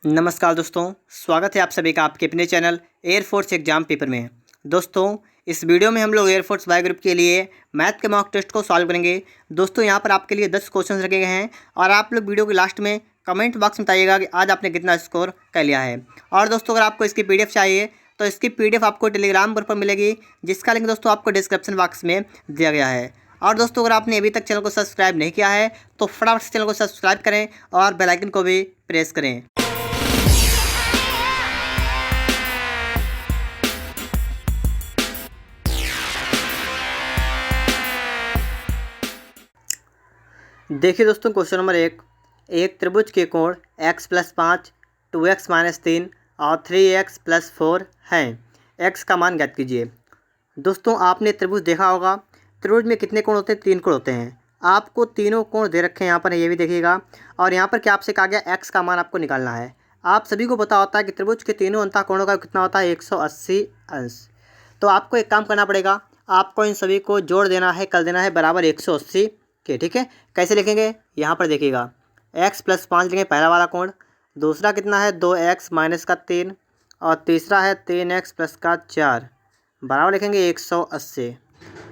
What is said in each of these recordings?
नमस्कार दोस्तों, स्वागत है आप सभी का आपके अपने चैनल एयरफोर्स एग्जाम पेपर में। दोस्तों, इस वीडियो में हम लोग एयरफोर्स बायो ग्रुप के लिए मैथ के मॉक टेस्ट को सॉल्व करेंगे। दोस्तों, यहाँ पर आपके लिए 10 क्वेश्चन रखे गए हैं और आप लोग वीडियो के लास्ट में कमेंट बॉक्स में बताइएगा कि आज आपने कितना स्कोर कर लिया है। और दोस्तों, अगर आपको इसकी PDF चाहिए तो इसकी PDF आपको टेलीग्राम पर मिलेगी, जिसका लिंक दोस्तों आपको डिस्क्रिप्शन बॉक्स में दिया गया है। और दोस्तों, अगर आपने अभी तक चैनल को सब्सक्राइब नहीं किया है तो फटाफट से चैनल को सब्सक्राइब करें और बेल आइकन को भी प्रेस करें। देखिए दोस्तों, क्वेश्चन नंबर एक त्रिभुज के कोण x + 5, 2x - 3 और 3x + 4 हैं। x का मान ज्ञात कीजिए। दोस्तों, आपने त्रिभुज देखा होगा। त्रिभुज में कितने कोण होते हैं? 3 कोण होते हैं। आपको तीनों कोण दे रखे हैं यहाँ पर, ये भी देखिएगा। और यहाँ पर क्या आपसे कहा गया, x का मान आपको निकालना है। आप सभी को पता होता है कि त्रिभुज के तीनों अंतः कोणों का कितना होता है, 180 अंश। तो आपको एक काम करना पड़ेगा, आपको इन सभी को जोड़ देना है, कर देना है बराबर 180 के। ठीक है, कैसे लिखेंगे? यहाँ पर देखिएगा, x + 5 लिखेंगे पहला वाला कोण, दूसरा कितना है 2x - 3 और तीसरा है 3x + 4 बराबर लिखेंगे 180।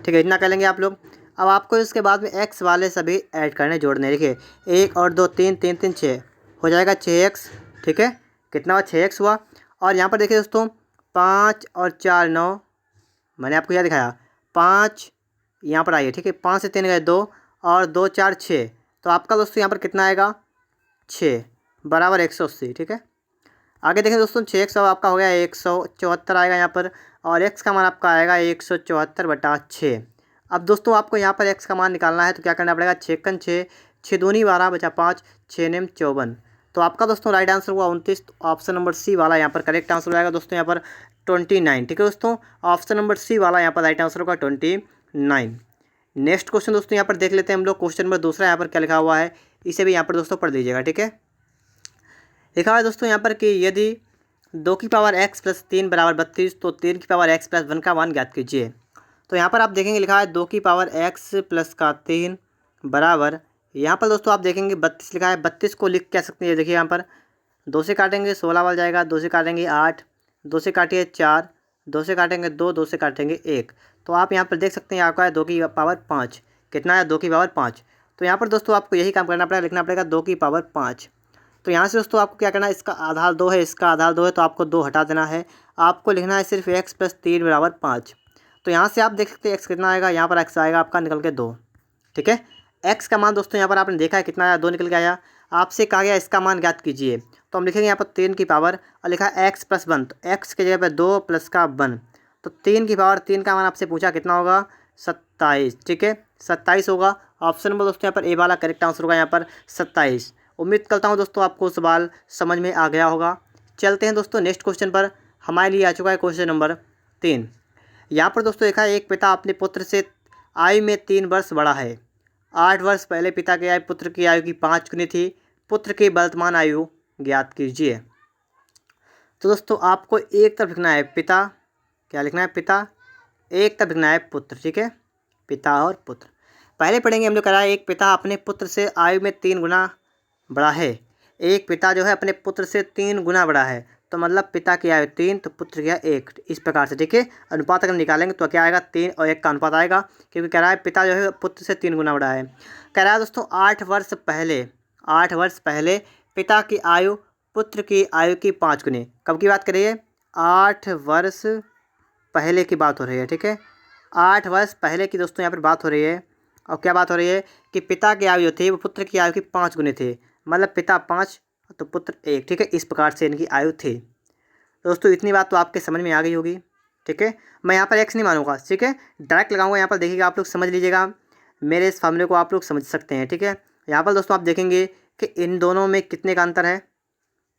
ठीक है, इतना कर लेंगे आप लोग। अब आपको इसके बाद में x वाले सभी ऐड करने, जोड़ने। देखिए 1 और 2 3 3 3 6 हो जाएगा 6x। ठीक है, कितना हुआ? 6x हुआ। और यहाँ पर देखिए दोस्तों, 5 और 4 9, मैंने आपको क्या दिखाया, 5 यहाँ पर आइए। ठीक है, 5 से 3 गए 2 और 2 4 6, तो आपका दोस्तों यहाँ पर कितना आएगा, 6 बराबर 180। ठीक है, आगे देखें दोस्तों, 6x आपका हो गया 174 आएगा यहाँ पर, और x का मान आपका आएगा 174/6। अब दोस्तों, आपको यहाँ पर x का मान निकालना है तो क्या करना पड़ेगा, 6 × 6 6 दूनी 12 बचा 5 6 9 54। तो आपका दोस्तों राइट आंसर हुआ 29। ऑप्शन नंबर सी वाला यहाँ पर करेक्ट आंसर हो जाएगा दोस्तों, यहाँ पर 29। ठीक है दोस्तों, ऑप्शन नंबर सी वाला यहाँ पर राइट आंसर होगा 29। नेक्स्ट क्वेश्चन दोस्तों यहाँ पर देख लेते हैं हम लोग। क्वेश्चन नंबर दूसरा यहाँ पर क्या लिखा हुआ है, इसे भी यहाँ पर दोस्तों पढ़ लीजिएगा। ठीक है, लिखा हुआ है दोस्तों यहाँ पर कि यदि 2 की पावर x + 3 = 32 तो 3 की पावर x + 1 का मान ज्ञात कीजिए। तो यहाँ पर आप देखेंगे लिखा है 2 की पावर x + 3 बराबर, यहाँ पर दोस्तों आप देखेंगे 32 लिखा है। 32 को लिख क्या सकते हैं, देखिए यहाँ पर 2 से काटेंगे 16 बन जाएगा, 2 से काटेंगे 8, 2 से काटिए 4, 2 से काटेंगे 2, 2 से काटेंगे 1। तो आप यहाँ पर देख सकते हैं आपका है 2 की पावर 5। कितना है? 2 की पावर 5। तो यहाँ पर दोस्तों आपको यही काम करना पड़ेगा, लिखना पड़ेगा 2 की पावर 5। तो यहाँ से दोस्तों आपको क्या करना है, इसका आधार 2 है, इसका आधार 2 है, तो आपको 2 हटा देना है। आपको लिखना है सिर्फ x + 3 = 5। तो यहाँ से आप देख सकते हैं x कितना आएगा, यहाँ पर x आएगा आपका निकल के 2। ठीक है, x का मान दोस्तों यहाँ पर आपने देखा है कितना आया, 2 निकल के आया। आपसे कहा गया इसका मान ज्ञात कीजिए, तो हम लिखेंगे यहाँ पर 3 की पावर और लिखा है x + 1, तो x की जगह पर 2 + का 1, तो 3 की पावर 3 का मान आपसे पूछा कितना होगा, 27। ठीक है, 27 होगा। ऑप्शन नंबर दोस्तों यहाँ पर ए वाला करेक्ट आंसर होगा, यहाँ पर 27। उम्मीद करता हूँ दोस्तों आपको सवाल समझ में आ गया होगा। चलते हैं दोस्तों नेक्स्ट क्वेश्चन पर। हमारे लिए आ चुका है क्वेश्चन नंबर 3। यहाँ पर दोस्तों देखा है, एक पिता अपने पुत्र से आयु में 3 वर्ष बड़ा है। 8 वर्ष पहले पिता की आयु पुत्र की आयु की 5 गुनी थी। पुत्र की वर्तमान आयु ज्ञात कीजिए। तो दोस्तों आपको एक तरफ लिखना है पिता, क्या लिखना है, पिता, एक तरफ लिखना है पुत्र। ठीक है, पिता और पुत्र पहले पढ़ेंगे हम लोग। करा है, एक पिता अपने पुत्र से आयु में 3 गुना बड़ा है। एक पिता जो है अपने पुत्र से 3 गुना बड़ा है, तो मतलब पिता की आयु 3 तो पुत्र की आयु 1, इस प्रकार से। ठीक है, अनुपात अगर निकालेंगे तो क्या आएगा, 3 और 1 का अनुपात आएगा, क्योंकि कह रहा है पिता जो है पुत्र से 3 गुना बड़ा है। कह रहा है दोस्तों 8 वर्ष पहले पिता की आयु पुत्र की आयु की 5 गुनी। कब की बात करिए, 8 वर्ष पहले की बात हो रही है। ठीक है, 8 वर्ष पहले की दोस्तों यहाँ पर बात हो रही है। और क्या बात हो रही है कि पिता की आयु थी वो पुत्र की आयु की 5 गुनी थी, मतलब पिता 5 तो पुत्र 1। ठीक है, इस प्रकार से इनकी आयु थी। दोस्तों इतनी बात तो आपके समझ में आ गई होगी। ठीक है, मैं यहाँ पर x नहीं मानूंगा। ठीक है, डायरेक्ट लगाऊंगा यहाँ पर, देखिएगा आप लोग समझ लीजिएगा, मेरे इस फार्मूले को आप लोग समझ सकते हैं। ठीक है, यहाँ पर दोस्तों आप देखेंगे कि इन दोनों में कितने का अंतर है,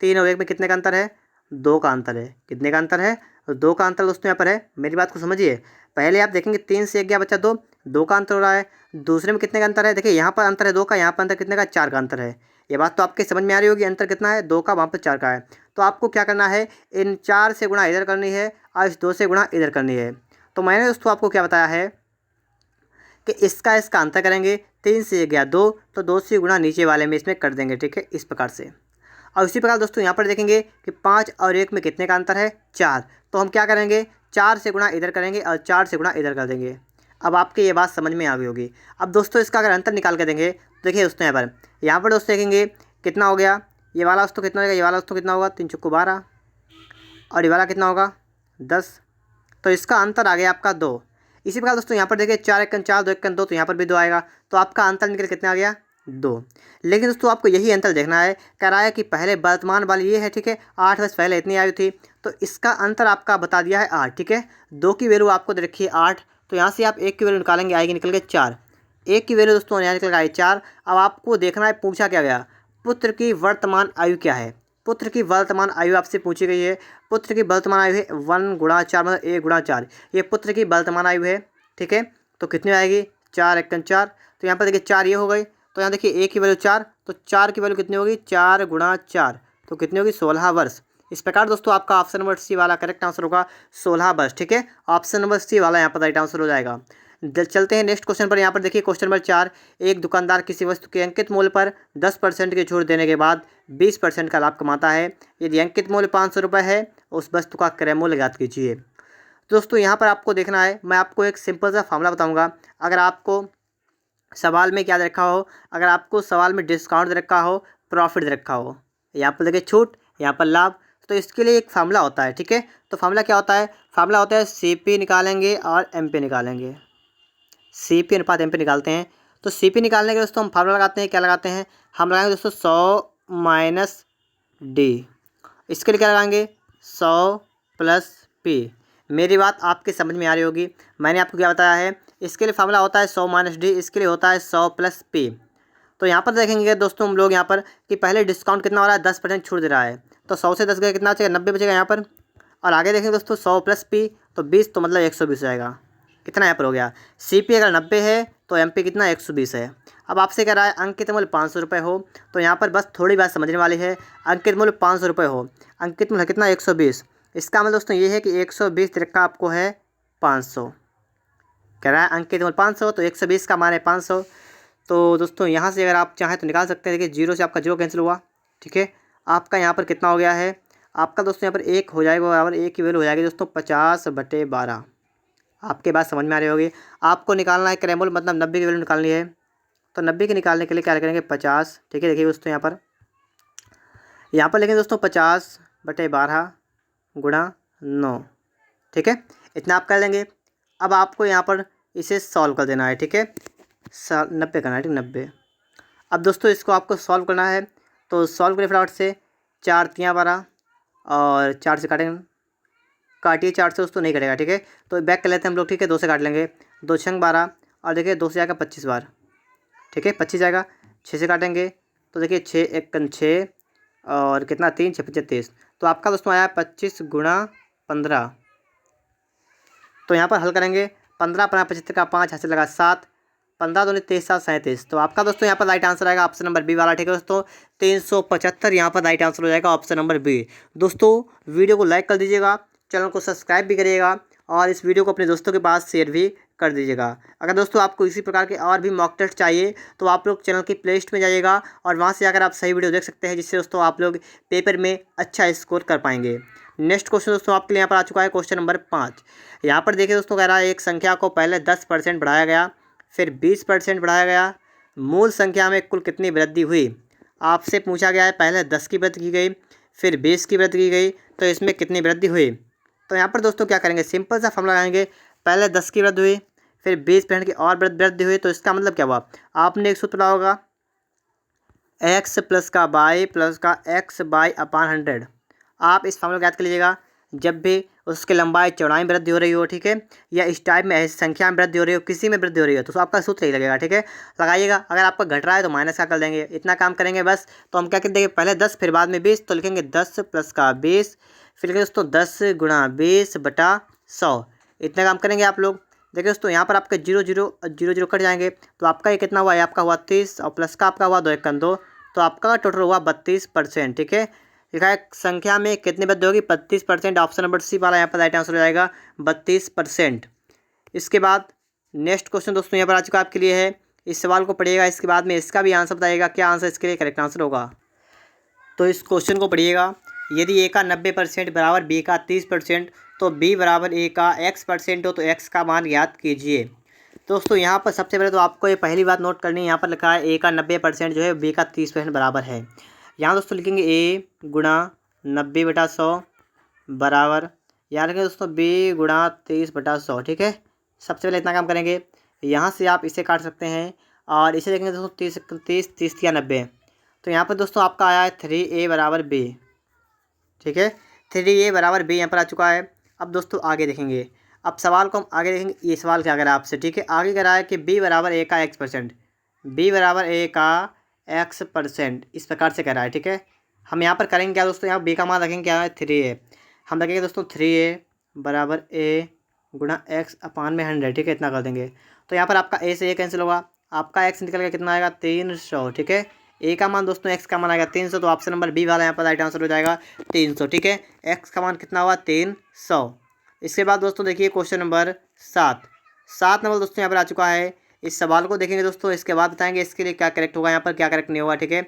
3 और 1 में कितने का अंतर है, 2 का अंतर है। कितने का अंतर है, 2 का अंतर दोस्तों यहाँ पर है। मेरी बात को समझिए, पहले आप देखेंगे 3 से 1 गया बच्चा 2, 2 का अंतर हो रहा है। दूसरे में कितने का अंतर है, देखिए यहाँ पर अंतर है 2 का, यहाँ पर अंतर कितने का, 4 का अंतर है। ये बात तो आपके समझ में आ रही होगी, अंतर कितना है, 2 का, वहाँ पर 4 का है। तो आपको क्या करना है, इन 4 से गुणा इधर करनी है और इस 2 से गुणा इधर करनी है। तो मैंने दोस्तों आपको क्या बताया है कि इसका अंतर करेंगे, 3 से 1 गया 2, तो 2 से गुणा नीचे वाले में इसमें कर देंगे। ठीक है, इस प्रकार से। और उसी प्रकार दोस्तों यहाँ पर देखेंगे कि 5 और 1 में कितने का अंतर है, 4। तो हम क्या करेंगे, 4 से गुणा इधर करेंगे और 4 से गुणा इधर कर देंगे। अब आपके ये बात समझ में आ गई होगी। अब दोस्तों इसका अगर अंतर निकाल के देंगे तो देखिए दोस्तों यहाँ पर दोस्तों देखेंगे कितना हो गया, ये वाला दोस्तों कितना होगा, ये वाला दोस्तों कितना होगा 3 चौको 12 और ये वाला कितना होगा 10। तो इसका अंतर आ गया आपका 2। इसी प्रकार दोस्तों यहाँ पर देखिए 4 एकन 4 2 एकन 2, तो यहाँ पर भी 2 आएगा। तो आपका अंतर निकल कितना आ गया 2। लेकिन दोस्तों आपको यही अंतर देखना है, कह रहा है कि पहले वर्तमान वाली ये है, ठीक है, 8 वर्ष पहले इतनी आयु थी, तो इसका अंतर आपका बता दिया है 8, ठीक है। 2 की वैल्यू आपको दे रखी है 8, तो यहाँ से आप 1 की वैल्यू निकालेंगे, आएगी निकल के 4। 1 की वैल्यू दोस्तों यहाँ निकल के आई 4। अब आपको देखना है, पूछा क्या गया, पुत्र की वर्तमान आयु क्या है। पुत्र की वर्तमान आयु आपसे पूछी गई है। पुत्र की वर्तमान आयु है 1 गुणा 4 मतलब 1 गुणा 4, ये पुत्र की वर्तमान आयु है, ठीक है। तो कितनी आएगी 4 एकन 4, तो यहाँ पर देखिए 4 ये हो गई, तो यहाँ देखिए 1 की वैल्यू 4, तो 4 की वैल्यू कितनी होगी 4 गुणा 4, तो कितनी होगी 16 वर्ष। इस प्रकार दोस्तों आपका ऑप्शन नंबर सी वाला करेक्ट आंसर होगा 16 वर्ष, ठीक है। ऑप्शन नंबर सी वाला यहाँ पर राइट आंसर हो जाएगा। चलते हैं नेक्स्ट क्वेश्चन पर। यहाँ पर देखिए क्वेश्चन नंबर 4, एक दुकानदार किसी वस्तु के अंकित मूल्य पर 10% की छूट देने के बाद 20% का लाभ कमाता है। यदि अंकित मूल्य 500 रुपये है, उस वस्तु का क्रय मूल्य ज्ञात कीजिए। दोस्तों यहाँ पर आपको देखना है, मैं आपको एक सिंपल सा फॉर्मूला बताऊँगा। अगर आपको सवाल में क्या दे रखा हो, अगर आपको सवाल में डिस्काउंट दे रखा हो, प्रॉफिट दे रखा हो, यहाँ पर देखिए छूट, यहाँ पर लाभ, तो इसके लिए एक फार्मूला होता है, ठीक है। तो फार्मूला क्या होता है, फार्मूला होता है CP निकालेंगे और MP निकालेंगे। CP अनुपात MP निकालते हैं। तो CP निकालने के दोस्तों हम फार्मूला लगाते हैं, क्या लगाते हैं, हम लगाएंगे दोस्तों 100 माइनस D। इसके लिए क्या लगाएंगे 100 प्लस P। मेरी बात आपकी समझ में आ रही होगी। मैंने आपको क्या बताया है, इसके लिए फार्मूला होता है 100 माइनस D, इसके लिए होता है 100 प्लस P। तो यहाँ पर देखेंगे दोस्तों हम लोग यहाँ पर कि पहले डिस्काउंट कितना हो रहा है, 10% छूट दे रहा है, तो 100 से 10 गए कितना बचेगा, 90 बचेगा यहाँ पर। और आगे देखेंगे दोस्तों 100 प्लस P, तो 20, तो मतलब 120 आएगा। कितना यहाँ पर हो गया, CP अगर 90 है तो MP कितना 120 है। अब आपसे कह रहा है अंकित मूल्य 500 रुपये हो, तो यहाँ पर बस थोड़ी बात समझने वाली है। अंकित मूल्य 500 रुपये हो, अंकित मूल्य कितना 120, इसका मतलब दोस्तों ये है कि 120 का आपको है 500। कह रहा है अंकित मूल्य 500, तो 120 का मान है 500। तो दोस्तों यहाँ से अगर आप चाहें तो निकाल सकते हैं। देखिए 0 से आपका 0 कैंसिल हुआ, ठीक है। आपका यहाँ पर कितना हो गया है, आपका दोस्तों यहाँ पर 1 हो जाएगा बराबर, 1 की वैल्यू हो जाएगी दोस्तों 50/12। आपके बात समझ में आ रही होगी। आपको निकालना है क्रय मूल्य, मतलब 90 की वैल्यू निकालनी है। तो 90 की निकालने के लिए क्या करेंगे 50, ठीक है। देखिए दोस्तों यहाँ पर लिखेंगे दोस्तों 50/12 गुणा 9, ठीक है, इतना आप कर लेंगे। अब आपको यहाँ पर इसे सॉल्व कर देना है, ठीक है, 90 करना है, ठीक 90। अब दोस्तों इसको आपको सॉल्व करना है, तो सॉल्व करें फटाफट से। 4 3 12 और 4 से काटेंगे, काटिए 4 से दोस्तों, नहीं कटेगा, ठीक है। तो बैक कर लेते हैं हम लोग, ठीक है, 2 से काट लेंगे, 2 6 12 और देखिए 2 से जाएगा 25 बार, ठीक है, 25 जाएगा। 6 से काटेंगे तो देखिए 6 1 6 और कितना 3 6 35, तो आपका दोस्तों आया 25 गुणा 15। तो यहाँ पर हल करेंगे, 15 अपना 75 का 5 हाथ से लगा 7, 15 दूनी 23 7 37। तो आपका दोस्तों यहाँ पर राइट आंसर आएगा ऑप्शन नंबर बी वाला, ठीक है दोस्तों, 375 यहाँ पर राइट आंसर हो जाएगा ऑप्शन नंबर बी। दोस्तों वीडियो को लाइक कर दीजिएगा, चैनल को सब्सक्राइब भी करिएगा और इस वीडियो को अपने दोस्तों के पास शेयर भी कर दीजिएगा। अगर दोस्तों आपको इसी प्रकार के और भी मॉक टेस्ट चाहिए तो आप लोग चैनल की प्लेलिस्ट में जाइएगा और वहाँ से आकर आप सही वीडियो देख सकते हैं, जिससे दोस्तों आप लोग पेपर में अच्छा स्कोर कर पाएंगे। नेक्स्ट क्वेश्चन दोस्तों आपके लिए यहाँ पर आ चुका है, क्वेश्चन नंबर 5। यहाँ पर देखिए दोस्तों, कह रहा है एक संख्या को पहले 10% बढ़ाया गया, फिर 20% बढ़ाया गया, मूल संख्या में कुल कितनी वृद्धि हुई। आपसे पूछा गया है पहले 10 की वृद्धि की गई, फिर 20 की वृद्धि की गई, तो इसमें कितनी वृद्धि हुई। तो यहाँ पर दोस्तों क्या करेंगे, सिंपल सा फॉर्मूला लगाएंगे, पहले 10 की वृद्धि हुई, फिर 20% की और वृद्धि हुई, तो इसका मतलब क्या हुआ, आपने एक सूत्र पढ़ा होगा, x प्लस का y प्लस का x/100। आप इस फॉर्मूला को याद कर लीजिएगा, जब भी उसके लंबाई चौड़ाई में वृद्धि हो रही हो, ठीक है, या इस टाइप में ऐसी संख्या में वृद्धि हो रही हो, किसी में वृद्धि हो रही हो, तो आपका सूत्र ही लगेगा, ठीक है, लगाइएगा। अगर आपका घट रहा है तो माइनस का कर देंगे, इतना काम करेंगे बस। तो हम क्या कर देंगे, पहले 10 फिर बाद में 20, तो लिखेंगे 10 प्लस का 20, फिर लिखेंगे दोस्तों 10 गुणा 20/100, इतना काम करेंगे आप लोग। देखिए दोस्तों यहाँ पर आपके 0 0 0 0 कट जाएंगे, तो आपका ये कितना हुआ, आपका हुआ 30 और प्लस का आपका हुआ 2 1 2, तो आपका टोटल हुआ 32%, ठीक है। लिखा है संख्या में कितनी वृद्धि होगी, 32%। ऑप्शन नंबर सी वाला यहाँ पर राइट आंसर हो जाएगा 32%। इसके बाद नेक्स्ट क्वेश्चन दोस्तों यहाँ पर आ चुका आपके लिए है, इस सवाल को पढ़िएगा, इसके बाद में इसका भी आंसर बताइएगा क्या आंसर इसके लिए करेक्ट आंसर होगा। तो इस क्वेश्चन को पढ़िएगा। यदि ए का 90% बराबर बी का 30%, तो बी बराबर ए का x% हो तो x का मान ज्ञात कीजिए। दोस्तों यहाँ पर सबसे पहले तो आपको ये पहली बात नोट करनी है। यहाँ पर लिखा है ए का 90% जो है बी का 30% बराबर है। यहाँ दोस्तों लिखेंगे ए गुणा 90/100 बराबर, यहाँ लिखेंगे दोस्तों बी गुणा 30/100। ठीक है, सबसे पहले इतना काम करेंगे। यहाँ से आप इसे काट सकते हैं और इसे देखेंगे दोस्तों 30 या 90। तो यहाँ पर दोस्तों आपका आया है 3a बराबर b। ठीक है, 3a बराबर b यहाँ पर आ चुका है। अब दोस्तों आगे देखेंगे, अब सवाल को हम आगे देखेंगे। ये सवाल क्या करा आपसे, ठीक है, आगे करा है कि b बराबर a का x%, b बराबर a का x%, इस प्रकार से करा है। ठीक है, हम यहाँ पर करेंगे क्या दोस्तों, यहाँ b का मान रखेंगे क्या है 3a। हम रखेंगे दोस्तों 3a बराबर a गुणा x/100। ठीक है, इतना कर देंगे। तो यहाँ पर आपका a से a कैंसिल होगा, आपका x निकल गया, कितना आएगा 300। ठीक है, a का मान दोस्तों x का मान आएगा 300, तो ऑप्शन नंबर बी वाला यहाँ पर राइट आंसर हो जाएगा 300। ठीक है, x का मान कितना हुआ 300। इसके बाद दोस्तों देखिए क्वेश्चन नंबर 7 नंबर दोस्तों यहाँ पर आ चुका है। इस सवाल को देखेंगे दोस्तों, इसके बाद बताएंगे इसके लिए क्या करेक्ट होगा, यहाँ पर क्या करेक्ट नहीं होगा। ठीक है,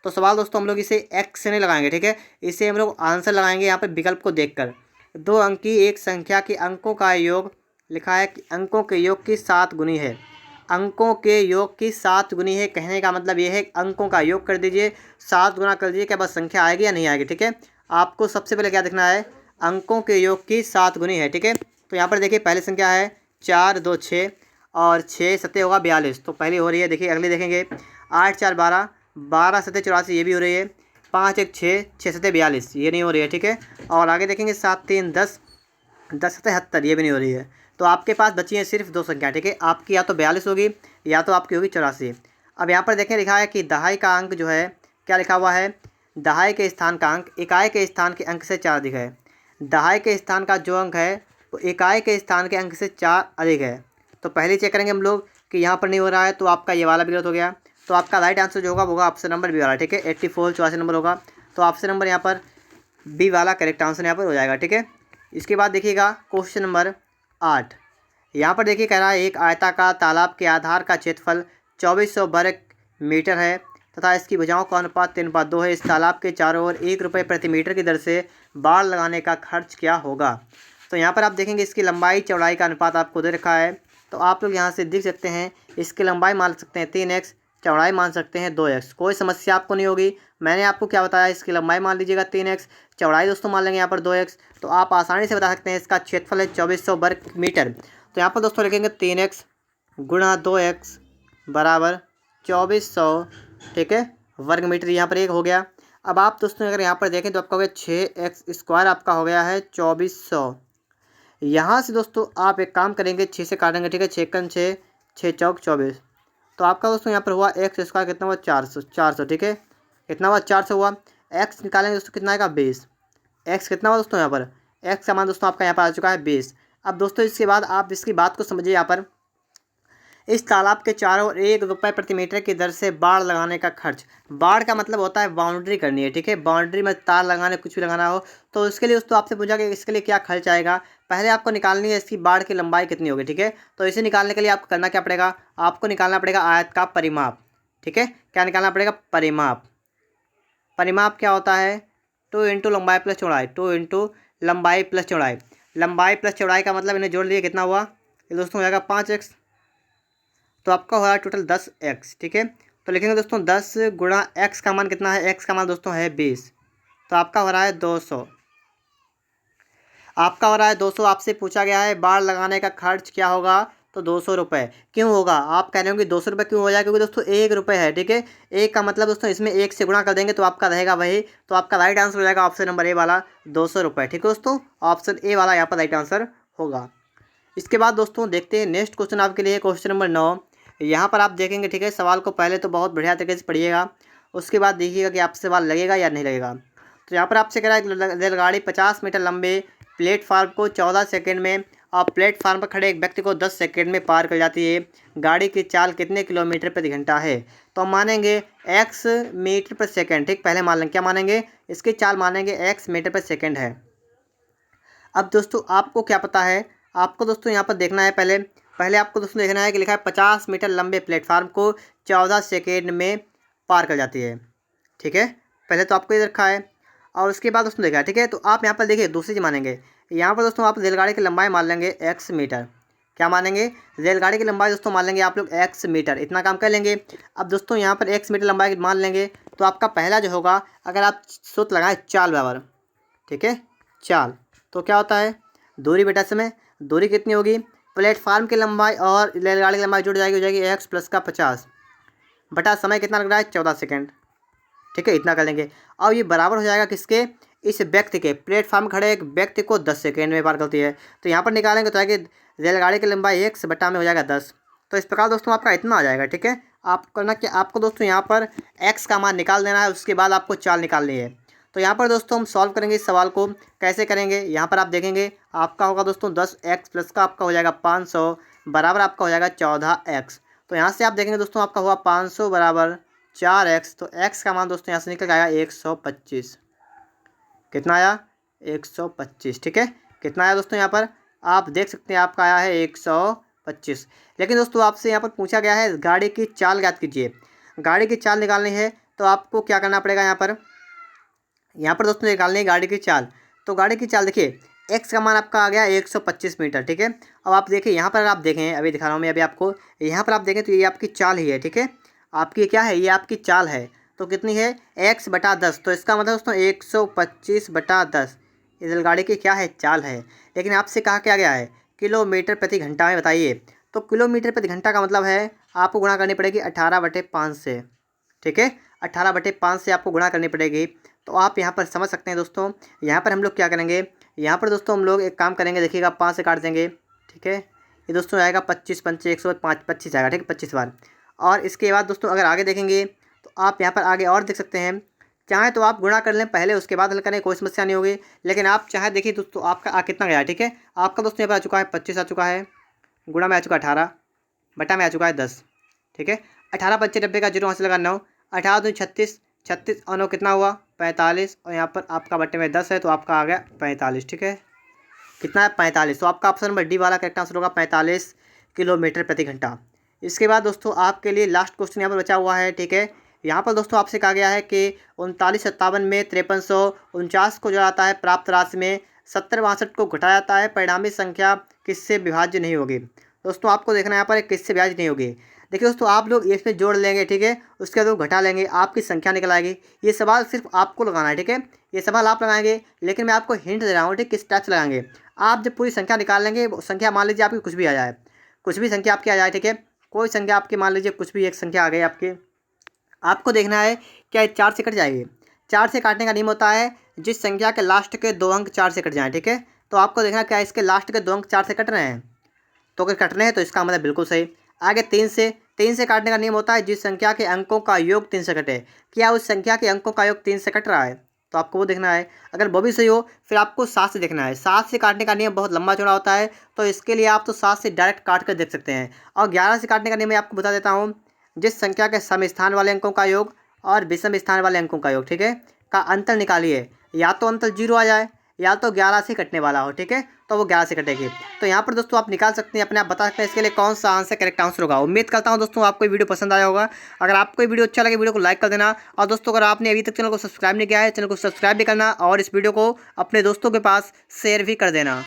तो सवाल दोस्तों हम लोग इसे x से नहीं लगाएंगे। ठीक है, इसे हम लोग आंसर लगाएंगे यहाँ पर विकल्प को देखकर। 2 अंकी एक संख्या के अंकों का योग, लिखा है कि अंकों के योग की 7 गुनी है। अंकों के योग की 7 गुनी है, कहने का मतलब ये है अंकों का योग कर दीजिए, 7 गुना कर दीजिए, क्या बस संख्या आएगी या नहीं आएगी। ठीक है, आपको सबसे पहले क्या देखना है, अंकों के योग की 7 गुनी है। ठीक है, तो यहाँ पर देखिए पहली संख्या है 4 2 6 और 6 7 होगा 42, तो पहली हो रही है। देखिए अगली देखेंगे 8 4 12, 12 7 84, ये भी हो रही है। 5 1 6, 6 7 42, ये नहीं हो रही है। ठीक है, और आगे देखेंगे 7 3 10, 10 7 70, ये भी नहीं हो रही है। तो आपके पास बची है सिर्फ 2 संख्या। ठीक है, आपकी या तो 42 होगी या तो आपकी होगी 84। अब यहाँ पर देखें लिखा है कि दहाई का अंक जो है, क्या लिखा हुआ है, दहाई के स्थान का अंक इकाई के स्थान के अंक से 4 अधिक है। दहाई के स्थान का जो अंक है वो इकाई के स्थान के अंक से 4 अधिक है। तो पहले चेक करेंगे हम लोग कि यहाँ पर नहीं हो रहा है, तो आपका ये वाला भी गलत हो गया। तो आपका राइट आंसर जो होगा वो होगा ऑप्शन नंबर बी वाला। ठीक है, 84 84 नंबर होगा, तो ऑप्शन नंबर यहाँ पर बी वाला करेक्ट आंसर यहाँ पर हो जाएगा। ठीक है, इसके बाद देखिएगा क्वेश्चन नंबर 8। यहाँ पर देखिए कह रहा है एक आयताकार तालाब के आधार का क्षेत्रफल 2400 वर्ग मीटर है तथा इसकी भुजाओं का अनुपात 3:2 है। इस तालाब के चारों ओर 1 रुपये प्रति मीटर की दर से बाड़ लगाने का खर्च क्या होगा। तो यहाँ पर आप देखेंगे इसकी लंबाई चौड़ाई का अनुपात आपको दे रखा है, तो आप लोग यहाँ से देख सकते हैं इसकी लंबाई मान सकते हैं 3x, चौड़ाई मान सकते हैं 2x, कोई समस्या आपको नहीं होगी। मैंने आपको क्या बताया, इसकी लंबाई मान लीजिएगा 3x, चौड़ाई दोस्तों मान लेंगे यहाँ पर 2x, तो आप आसानी से बता सकते हैं इसका क्षेत्रफल है 2400 वर्ग मीटर। तो यहाँ पर दोस्तों लिखेंगे 3x गुणा 2x बराबर 2400। ठीक है, वर्ग मीटर यहाँ पर एक हो गया। अब आप दोस्तों अगर यहाँ पर देखें तो आपका हो गया 6x² आपका हो गया है 2400। यहाँ से दोस्तों आप एक काम करेंगे 6 से काटेंगे। ठीक है, 6 कम 6, 6 चौक 24, तो आपका दोस्तों यहाँ पर हुआ x² कितना हुआ 400। ठीक है, कितना हुआ 400 हुआ। x निकालेंगे दोस्तों कितना आएगा 20। x कितना हुआ दोस्तों, यहाँ पर x का मान दोस्तों आपका यहाँ पर आ चुका है 20। अब दोस्तों इसके बाद आप इसकी बात को समझिए। यहाँ पर इस तालाब के चारों ओर 1 रुपये प्रति मीटर की दर से बाड़ लगाने का खर्च, बाड़ का मतलब होता है बाउंड्री करनी है। ठीक है, बाउंड्री में तार लगाने कुछ भी लगाना हो तो उसके लिए दोस्तों आपसे पूछा कि इसके लिए क्या खर्च आएगा। पहले आपको निकालनी है इसकी बाड़ की लंबाई कितनी होगी। ठीक है, तो इसे निकालने के लिए आपको करना क्या पड़ेगा, आपको निकालना पड़ेगा आयत का परिमाप। ठीक है, क्या निकालना पड़ेगा, परिमाप। परिमाप क्या होता है, 2 इंटू लंबाई प्लस चौड़ाई, 2 इंटू लंबाई प्लस चौड़ाई। लंबाई प्लस चौड़ाई का मतलब इन्हें जोड़ लिए कितना हुआ, ये दोस्तों हो जाएगा 5x, तो आपका हो रहा है टोटल 10x। ठीक है, तो लिखेंगे दोस्तों 10 गुणा x का मान कितना है, x का मान दोस्तों है 20, तो आपका हो रहा है 200। आपका हो रहा है 200। आपसे पूछा गया है बाड़ लगाने का खर्च क्या होगा, तो 200 रुपये। क्यों होगा, आप कह रहे होंगे 200 रुपये क्यों हो जाएगा, क्योंकि दोस्तों 1 रुपये है। ठीक है, 1 का मतलब दोस्तों इसमें 1 से गुणा कर देंगे तो आपका रहेगा वही, तो आपका राइट आंसर हो जाएगा ऑप्शन नंबर ए वाला 200 रुपये। ठीक है दोस्तों, ऑप्शन ए वाला यहाँ पर राइट आंसर होगा। इसके बाद दोस्तों देखते हैं नेक्स्ट क्वेश्चन आपके लिए, क्वेश्चन नंबर 9। यहाँ पर आप देखेंगे, ठीक है, सवाल को पहले तो बहुत बढ़िया तरीके से पढ़िएगा, उसके बाद देखिएगा कि आपसे सवाल लगेगा या नहीं लगेगा। तो यहाँ पर आपसे कह रहा है रेलगाड़ी 50 मीटर लंबे प्लेटफार्म को 14 सेकंड में और प्लेटफार्म पर खड़े एक व्यक्ति को 10 सेकंड में पार कर जाती है। गाड़ी की चाल कितने किलोमीटर प्रति घंटा है, तो हम मानेंगे x मीटर पर सेकंड। ठीक, पहले मान लेंगे क्या मानेंगे, इसकी चाल मानेंगे x मीटर पर सेकंड है। अब दोस्तों आपको क्या पता है, आपको दोस्तों यहाँ पर देखना है, पहले आपको दोस्तों देखना है कि लिखा है 50 मीटर लंबे प्लेटफार्म को 14 सेकेंड में पार कर जाती है। ठीक है, पहले तो आपको ये रखा है और उसके बाद दोस्तों देखा है, ठीक है। तो आप यहाँ पर देखिए दूसरी चीज़ मानेंगे, यहाँ पर दोस्तों आप रेलगाड़ी की लंबाई मान लेंगे x मीटर। क्या मानेंगे? रेलगाड़ी की लंबाई दोस्तों मान लेंगे आप लोग x मीटर, इतना काम कर लेंगे। अब दोस्तों यहाँ पर x मीटर लंबाई मान लेंगे तो आपका पहला जो होगा, अगर आप सूत्र लगाएं चाल बराबर, ठीक है, चाल, तो क्या होता है दूरी बेटा समय, दूरी कितनी होगी, प्लेटफार्म की लंबाई और रेलगाड़ी की लंबाई जुड़ जाएगी, हो जाएगी x प्लस का 50 बटा समय कितना लग रहा है 14 सेकेंड, ठीक है, इतना कर लेंगे। अब ये बराबर हो जाएगा किसके, इस व्यक्ति के, प्लेटफार्म खड़े एक व्यक्ति को 10 सेकेंड में पार करती है। तो यहाँ पर निकालेंगे तो आगे रेलगाड़ी की लंबाई x बटा में हो जाएगा 10। तो इस प्रकार दोस्तों आपका इतना आ जाएगा, ठीक है। आप करना कि आपको दोस्तों यहाँ पर x का मान निकाल देना है, उसके बाद आपको चाल निकालनी है। तो यहाँ पर दोस्तों हम सॉल्व करेंगे इस सवाल को। कैसे करेंगे, यहाँ पर आप देखेंगे आपका होगा दोस्तों 10x प्लस का आपका हो जाएगा 500 बराबर आपका हो जाएगा 14x। तो यहाँ से आप देखेंगे दोस्तों आपका हुआ 500 बराबर 4x। तो x का मान दोस्तों यहाँ से निकल आएगा 125। कितना आया 125, ठीक है। कितना आया दोस्तों यहाँ पर आप देख सकते हैं आपका आया है 125। लेकिन दोस्तों आपसे यहाँ पर पूछा गया है गाड़ी की चाल ज्ञात कीजिए। गाड़ी की चाल निकालनी है तो आपको क्या करना पड़ेगा, यहाँ पर दोस्तों निकालनी है गाड़ी की चाल। तो गाड़ी की चाल देखिए x का मान आपका आ गया 125 मीटर, ठीक है। अब आप देखिए यहाँ पर आप देखें, अभी दिखा रहा हूँ मैं अभी आपको, यहाँ पर आप देखें तो ये आपकी चाल ही है, ठीक है। आपकी क्या है, ये आपकी चाल है। तो कितनी है x बटा 10। तो इसका मतलब दोस्तों 125 बटा 10 इस रेलगाड़ी की क्या है, चाल है। लेकिन आपसे कहा क्या गया है किलोमीटर प्रति घंटा में, बताइए। तो किलोमीटर प्रति घंटा का मतलब है आपको गुणा करनी पड़ेगी 18/5 से, ठीक है, 18/5 से आपको गुणा करनी पड़ेगी। तो आप यहाँ पर समझ सकते हैं दोस्तों, यहाँ पर हम लोग क्या करेंगे, यहाँ पर दोस्तों हम लोग एक काम करेंगे, देखिएगा 5 से काट देंगे, ठीक है। ये दोस्तों आएगा 25 पंचे 105 25 आएगा, ठीक है, 25 बार। और इसके बाद दोस्तों अगर आगे देखेंगे तो आप यहाँ पर आगे और देख सकते हैं, चाहे तो आप गुणा कर लें पहले, उसके बाद हल करें, कोई समस्या नहीं होगी। लेकिन आप चाहे देखिए दोस्तों आपका कितना गया, ठीक है। आपका दोस्तों यहाँ पर आ चुका है 25 आ चुका है, गुणा में आ चुका है 18, बटा में आ चुका है 10, ठीक है। 18 पंचे 90 का 0 वहाँ से लगा 9, 18 दूनी 36, 36 और 9 कितना हुआ 45, और यहाँ पर आपका बटे में 10 है तो आपका आ गया 45, ठीक है। कितना है 45। तो आपका ऑप्शन नंबर डी वाला करेक्ट आंसर होगा 45 किलोमीटर प्रति घंटा। इसके बाद दोस्तों आपके लिए लास्ट क्वेश्चन यहाँ पर बचा हुआ है, ठीक है। यहाँ पर दोस्तों आपसे कहा गया है कि 3957 में 5349 को जोड़ा जाता है, प्राप्त राशि में 7062 को घटाया जाता है, परिणामी संख्या किससे विभाज्य नहीं होगी। दोस्तों आपको देखना है यहाँ पर किससे विभाज्य नहीं होगी। देखिए दोस्तों आप लोग इसमें जोड़ लेंगे, ठीक है, उसके बाद वो घटा लेंगे, आपकी संख्या निकल आएगी। ये सवाल सिर्फ आपको लगाना है, ठीक है, ये सवाल आप लगाएंगे, लेकिन मैं आपको हिंट दे रहा हूँ, ठीक, किस टाइप से लगाएंगे। आप जब पूरी संख्या निकाल लेंगे, संख्या मान लीजिए आपकी कुछ भी आ जाए, कुछ भी संख्या आपकी आ जाए, ठीक है, कोई संख्या आपकी मान लीजिए कुछ भी एक संख्या आ गई आपकी, आपको देखना है क्या 4 से कट जाएगी। 4 से काटने का नियम होता है जिस संख्या के लास्ट के 2 अंक 4 से कट जाएँ, ठीक है। तो आपको देखना क्या इसके लास्ट के 2 अंक 4 से कट रहे हैं, तो अगर कट रहे हैं तो इसका मतलब बिल्कुल सही। आगे 3 से काटने का नियम होता है जिस संख्या के अंकों का योग 3 से कटे, क्या उस संख्या के अंकों का योग 3 से कट रहा है, तो आपको वो देखना है। अगर वो भी सही हो फिर आपको 7 से देखना है। 7 से काटने का नियम बहुत लंबा चौड़ा होता है, तो इसके लिए आप तो 7 से डायरेक्ट काट कर देख सकते हैं। और 11 से काटने का नियम मैं आपको बता देता हूँ, जिस संख्या के सम स्थान वाले अंकों का योग और विषम स्थान वाले अंकों का योग, ठीक है, का अंतर निकालिए। या तो अंतर 0 आ जाए या तो 11 से कटने वाला हो, ठीक है, तो वो 11 से कटेगी। तो यहाँ पर दोस्तों आप निकाल सकते हैं, अपने आप बता सकते हैं इसके लिए कौन सा आंसर करेक्ट आंसर होगा। उम्मीद करता हूँ दोस्तों आपको वीडियो पसंद आया होगा। अगर आपको वीडियो अच्छा लगे वीडियो को लाइक कर देना, और दोस्तों अगर आपने अभी तक चैनल को सब्सक्राइब नहीं किया है चैनल को सब्सक्राइब भी करना, और इस वीडियो को अपने दोस्तों के पास शेयर भी कर देना।